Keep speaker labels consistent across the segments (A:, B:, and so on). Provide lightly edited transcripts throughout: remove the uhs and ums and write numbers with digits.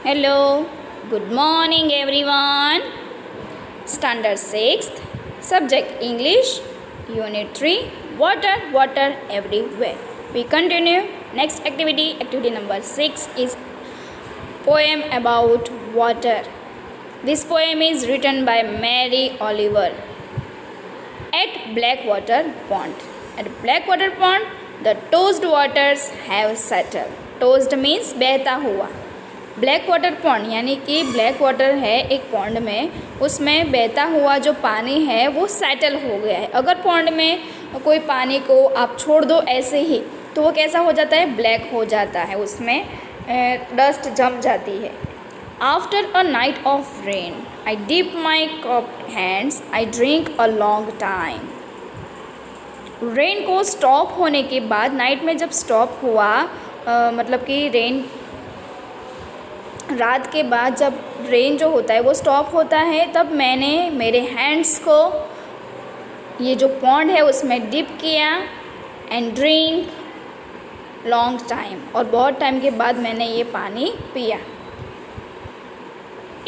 A: Hello, good morning everyone. Standard 6th, subject English, Unit 3, water, water everywhere. We continue. Next activity, activity number 6 is poem about water. This poem is written by Mary Oliver. At Blackwater Pond. At Blackwater Pond, the tossed waters have settled. Tossed means बहता हुआ. Black water pond यानी कि black water है एक pond में, उसमें बहता हुआ जो पानी है वो सेटल हो गया है. अगर पॉन्ड में कोई पानी को आप छोड़ दो ऐसे ही तो वो कैसा हो जाता है, ब्लैक हो जाता है, उसमें डस्ट जम जाती है. After a night of rain I dip my cupped hands I drink a long time. Rain को स्टॉप होने के बाद, नाइट में जब स्टॉप हुआ मतलब कि रेन रात के बाद जब रेन जो होता है वो स्टॉप होता है, तब मैंने मेरे हैंड्स को ये जो पॉन्ड है उसमें डिप किया एंड ड्रिंक लॉन्ग टाइम, और बहुत टाइम के बाद मैंने ये पानी पिया.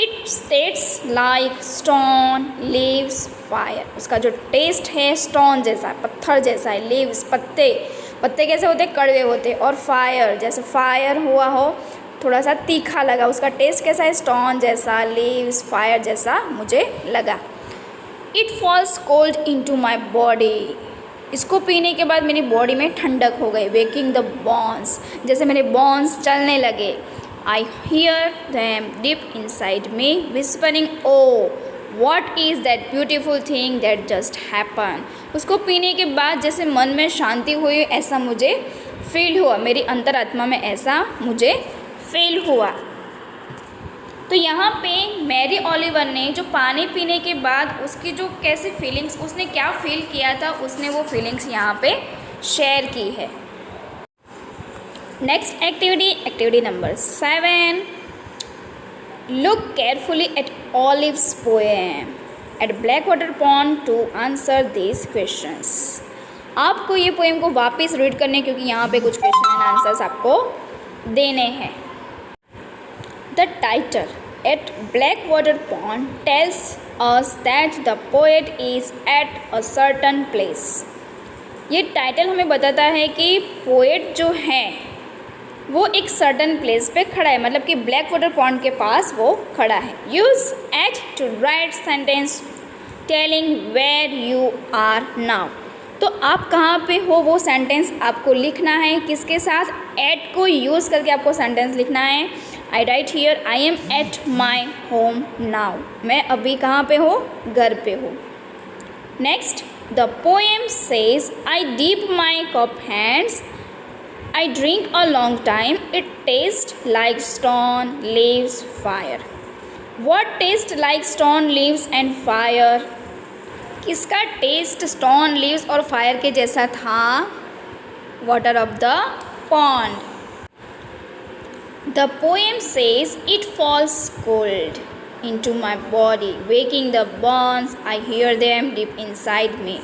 A: It tests like stone leaves fire. उसका जो टेस्ट है स्टोन जैसा, पत्थर जैसा है. लीव्स पत्ते, पत्ते कैसे होते, कड़वे होते. और फायर जैसे फायर हुआ हो, थोड़ा सा तीखा लगा. उसका टेस्ट कैसा है, स्टोन जैसा, लीव्स फायर जैसा मुझे लगा. It falls cold into my body. इसको पीने के बाद मेरी बॉडी में ठंडक हो गई. वेकिंग द बोन्स, जैसे मेरे बोन्स चलने लगे. I hear them deep inside me whispering oh what is that beautiful thing that just happen. उसको पीने के बाद जैसे मन में शांति हुई, ऐसा मुझे फील हुआ, मेरी अंतरात्मा में ऐसा मुझे फील हुआ. तो यहाँ पे मैरी ओलिवर ने जो पानी पीने के बाद उसकी जो कैसी फीलिंग्स, उसने क्या फील किया था, उसने वो फीलिंग्स यहाँ पे शेयर की है. Next activity, activity number 7. Look carefully at Olive's poem at Blackwater Pond to answer this questions. आपको ये पोएम को वापस रीड करने, क्योंकि यहाँ पे कुछ क्वेश्चन एंड आंसर्स आपको देने हैं. The title at Blackwater Pond tells us that the poet is at a certain place. ये टाइटल हमें बताता है कि पोएट जो है वो एक सर्टन प्लेस पे खड़ा है, मतलब कि ब्लैक वाटर पॉन्ड के पास वो खड़ा है. Use at to write sentence telling where you are now. तो आप कहाँ पे हो वो सेंटेंस आपको लिखना है. किसके साथ, एट को यूज़ करके आपको सेंटेंस लिखना है. I write here I am at my home now. मैं अभी कहाँ पे हो, घर पे हो. Next, the poem says I dip my cup hands I drink a long time it taste like stone leaves fire. What taste like stone leaves and fire. किसका taste stone leaves और फायर के जैसा था, water of the pond. The poem says it falls cold into my body waking the bones I hear them deep inside me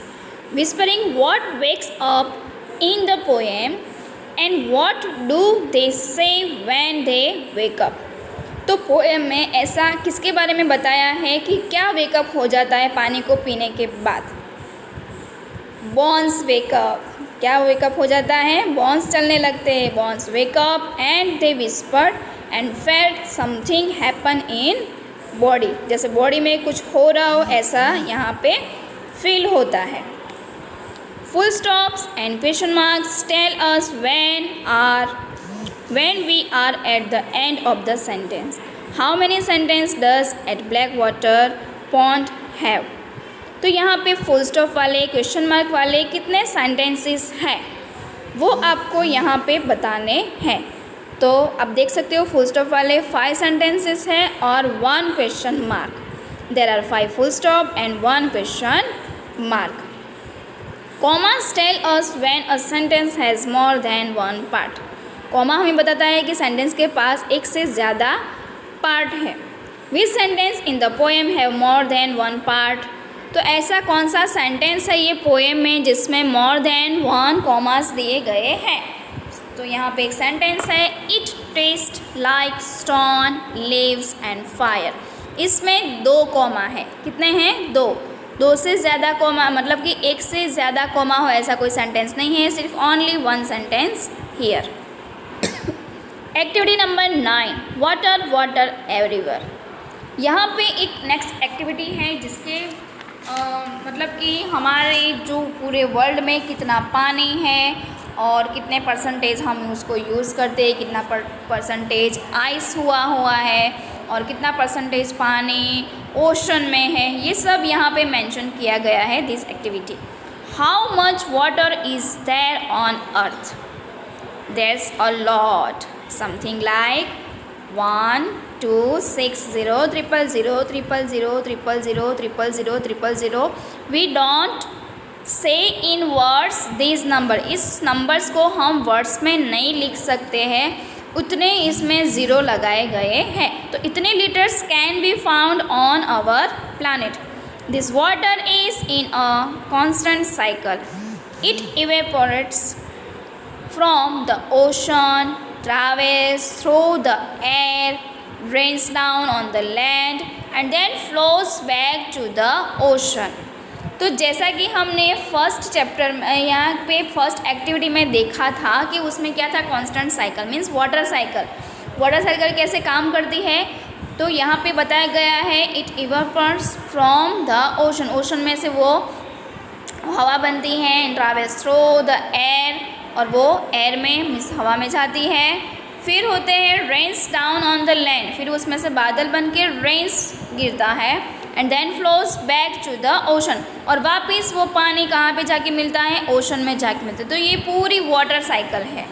A: whispering what wakes up in the poem and what do they से when they wake up. तो poem में ऐसा किसके बारे में बताया है कि क्या वेकअप हो जाता है पानी को पीने के बाद. बोन्स वेकअप, क्या वेकअप हो जाता है, बोन्स चलने लगते हैं. Bones wake up and they whispered and felt something happen in body. जैसे बॉडी में कुछ हो रहा हो ऐसा यहाँ पे फील होता है. Full stops and question marks tell us when we are at the end of the sentence. How many sentence does at Blackwater Pond have? तो यहाँ पे फुल स्टॉप वाले, क्वेश्चन मार्क वाले कितने सेंटेंसेस हैं वो आपको यहाँ पे बताने हैं. तो आप देख सकते हो फुल स्टॉप वाले 5 सेंटेंसेस हैं और 1 question mark. There are 5 full stop and 1 question mark. Commas tell us when a sentence has more than 1 part. Comma हमें बताता है कि सेंटेंस के पास एक से ज़्यादा पार्ट है. विच sentence in the poem have more than 1 part. तो ऐसा कौन सा सेंटेंस है ये पोएम में जिसमें मोर देन 1 कॉमास दिए गए हैं. तो यहाँ पे एक सेंटेंस है, it taste like stone leaves and fire. इसमें 2 कॉमा है, कितने हैं? 2 से ज़्यादा कॉमा, मतलब कि एक से ज़्यादा कॉमा हो ऐसा कोई सेंटेंस नहीं है, सिर्फ only 1 sentence here. Activity number 9, water water everywhere. यहाँ पे एक नेक्स्ट एक्टिविटी है जिसके मतलब कि हमारे जो पूरे वर्ल्ड में कितना पानी है और कितने परसेंटेज हम उसको यूज़ करते हैं, कितना परसेंटेज आइस हुआ है और कितना परसेंटेज पानी ओशन में है, ये सब यहाँ पे मेंशन किया गया है this activity. How much water is there on Earth? There's a lot, something like 1 2 6 0 0 0 0 0 0 0 0 0 0। We don't say in words this number, इस नंबर्स को हम वर्ड्स में नहीं लिख सकते हैं, उतने इसमें ज़ीरो लगाए गए हैं। तो इतने litres can be found on our planet. This water is in a constant cycle, it evaporates from the ocean, travels through the air, rains down on the land and then flows back to the ocean। तो जैसा कि हमने first chapter में यहाँ पे first activity में देखा था कि उसमें क्या था, constant cycle means water cycle. Water cycle कैसे काम करती है तो यहाँ पे बताया गया है, it evaporates from the ocean, ocean में से वो हवा बनती है, ट्रैवल्स थ्रू द एयर, और वो एयर में मीन्स हवा में जाती है। फिर होते हैं rains down on the land, फिर उसमें से बादल बन के रेन्स गिरता है, and then flows back to the ocean, और वापस वो पानी कहाँ पे जाके मिलता है, ओशन में जाके मिलता है। तो ये पूरी वाटर साइकिल है।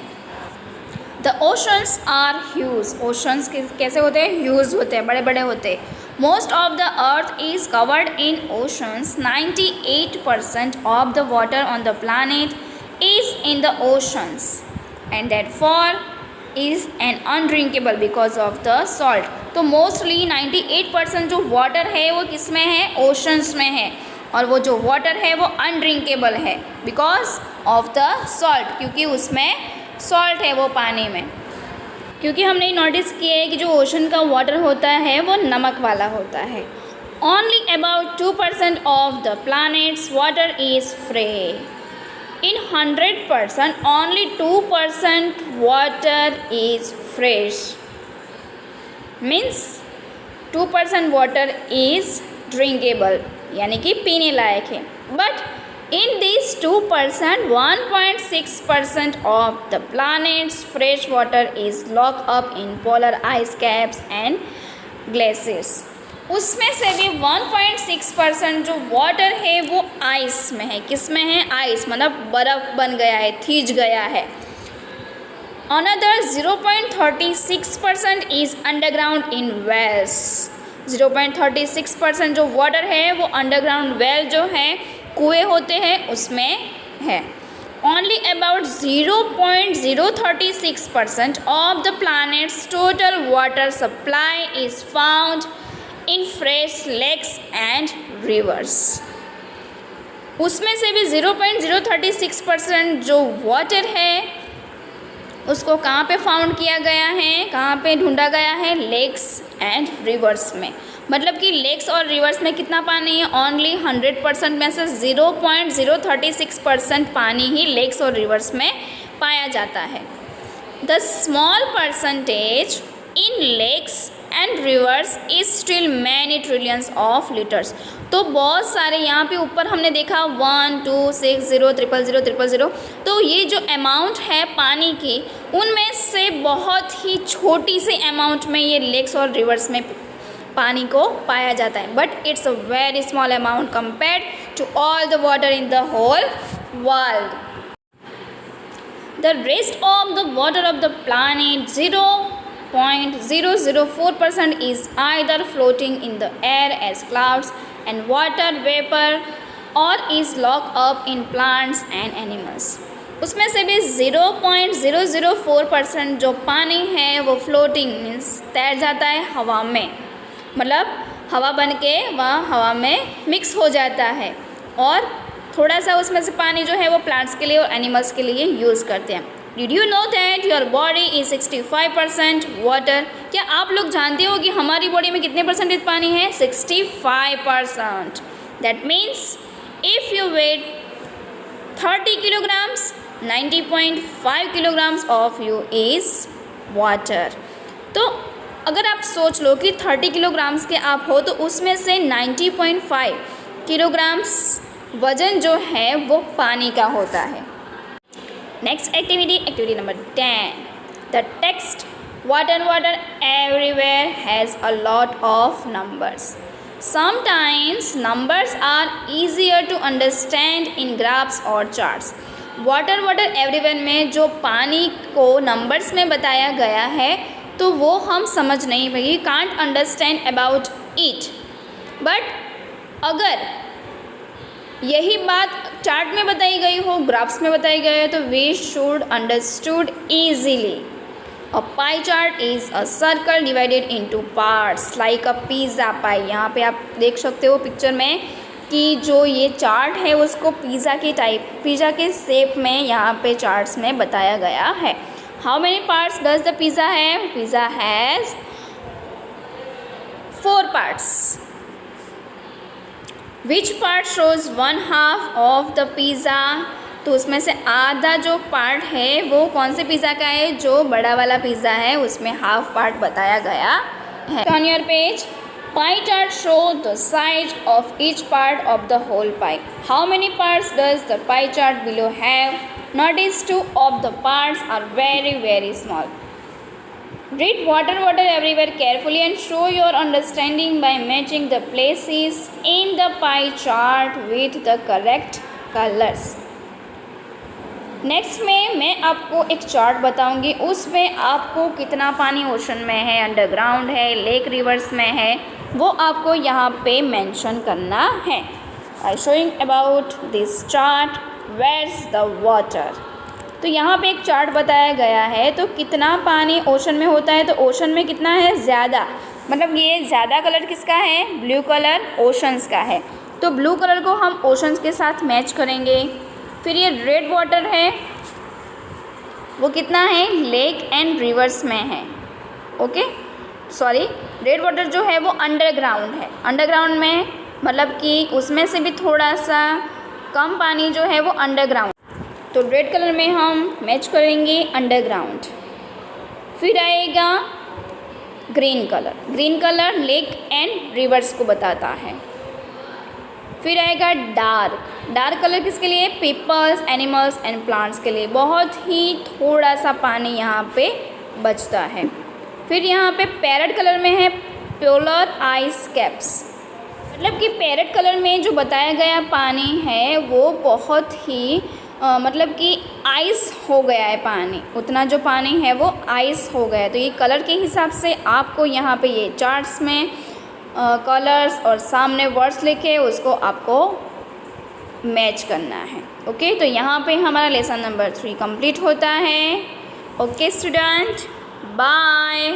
A: The oceans are huge, oceans कैसे होते हैं, ह्यूज होते हैं, बड़े बड़े होते हैं। Most of the earth is covered in oceans, 98% of the water on the planet is in the oceans and therefore is an undrinkable because of the salt। तो मोस्टली 98% जो वाटर है वो किस में है, ओशंस में है, और वो जो वाटर है वो अनड्रिंकेबल है बिकॉज ऑफ द सॉल्ट, क्योंकि उसमें सॉल्ट है वो पानी में। क्योंकि हमने नोटिस किया है कि जो ओशन का वाटर होता है वो नमक वाला होता है। Only about 2% of the planets water is free. In 100%, only 2% water is fresh. Means 2% water is drinkable, यानी कि पीने लायक है। But in these 2%, 1.6% of the planet's fresh water is locked up in polar ice caps and glaciers। उसमें से भी 1.6% जो water है वो आइस में है, किस में है, आइस मतलब बर्फ़ बन गया है, थीज गया है। Another 0.36% is underground in wells. 0.36% जो वाटर है वो अंडरग्राउंड वेल जो है, कुएँ होते हैं, उसमें है। Only about 0.036% of the planet's total water supply is found in fresh lakes and rivers। उसमें से भी 0.036% जो वाटर है उसको कहाँ पे फाउंड किया गया है, कहाँ पे ढूंढा गया है, लेक्स एंड रिवर्स में। मतलब कि लेक्स और रिवर्स में कितना पानी है, ओनली 100% में से 0.036% पानी ही लेक्स और रिवर्स में पाया जाता है। The small percentage in lakes and rivers is still many trillions of litres. तो बहुत सारे यहाँ पे ऊपर हमने देखा 1 2 6 0 0 0 0 0। तो ये जो अमाउंट है पानी की, उनमें से बहुत ही छोटी सी अमाउंट में ये लेक्स और रिवर्स में पानी को पाया जाता है। But it's a very small amount compared to all the water in the whole world. The rest of the water of the planet 0.004% is either floating in the air as clouds and water vapor or is locked up in plants and animals। उसमें से भी 0.004% जो पानी है वो floating means तैर जाता है हवा में, मतलब हवा बन के वह हवा में मिक्स हो जाता है, और थोड़ा सा उसमें से पानी जो है वो प्लांट्स के लिए और एनिमल्स के लिए यूज़ करते हैं। Did you know that your body is 65% water? क्या आप लोग जानते हो कि हमारी बॉडी में कितने परसेंटेज पानी है? 65%. That means if you weigh 30 kilograms, 90.5 kilograms of you is water. तो अगर आप सोच लो कि 30 किलोग्राम्स के आप हो तो उसमें से 90.5 किलोग्राम्स वज़न जो है वो पानी का होता है. Next activity number 10. The text water water everywhere has a lot of numbers. Sometimes numbers are easier to understand in graphs or charts. Water water everywhere में जो पानी को नंबर्स में बताया गया है तो वो हम समझ नहीं पाएंगे, can't understand about it. But अगर यही बात चार्ट में बताई गई हो, ग्राफ्स में बताई गई हो, तो we should understood easily. A pie chart is a circle divided into parts like a pizza pie. यहाँ पे आप देख सकते हो पिक्चर में कि जो ये चार्ट है उसको पिज़्ज़ा के शेप में यहाँ पे चार्ट्स में बताया गया है. How many parts does the pizza have? Pizza has 4 parts. Which part shows 1/2 of the pizza? तो उसमें से आधा जो पार्ट है वो कौन से पिज़्ज़ा का है? जो बड़ा वाला पिज़्ज़ा है उसमें हाफ पार्ट बताया गया है. On your page pie chart show the size of each part of the whole pie. How many parts does the pie chart below have? Notice 2 of the parts are very small. Read water water everywhere carefully and show your understanding by matching the places in the pie chart with the correct colours. Next में मैं आपको एक chart बताऊंगी, उसमें आपको कितना पानी ocean में है, अंडरग्राउंड है, लेक रिवर्स में है, वो आपको यहाँ पे मेंशन करना है. I showing about this chart where's the water. तो यहाँ पे एक चार्ट बताया गया है. तो कितना पानी ओशन में होता है? तो ओशन में कितना है? ज़्यादा. मतलब ये ज़्यादा कलर किसका है? ब्लू कलर ओशंस का है. तो ब्लू कलर को हम ओशंस के साथ मैच करेंगे. फिर ये रेड वाटर है, वो कितना है? लेक एंड रिवर्स में है. ओके, सॉरी, रेड वाटर जो है वो अंडरग्राउंड है. अंडरग्राउंड में मतलब कि उसमें से भी थोड़ा सा कम पानी जो है वो अंडरग्राउंड. तो रेड कलर में हम मैच करेंगे अंडरग्राउंड. फिर आएगा green colour lake and reverse को बताता है. फिर आएगा डार्क कलर किसके लिए? पीपल्स, एनिमल्स एंड प्लांट्स के लिए. बहुत ही थोड़ा सा पानी यहाँ पे बचता है. फिर यहाँ पे पैरेट कलर में है पोलर आइस कैप्स. मतलब कि पैरेट कलर में जो बताया गया पानी है वो बहुत ही मतलब कि आइस हो गया है पानी. उतना जो पानी है वो आइस हो गया है. तो ये कलर के हिसाब से आपको यहाँ पे ये चार्ट्स में कलर्स और सामने वर्ड्स लिखे उसको आपको मैच करना है. ओके, तो यहाँ पे हमारा लेसन नंबर 3 कंप्लीट होता है. Okay student, bye.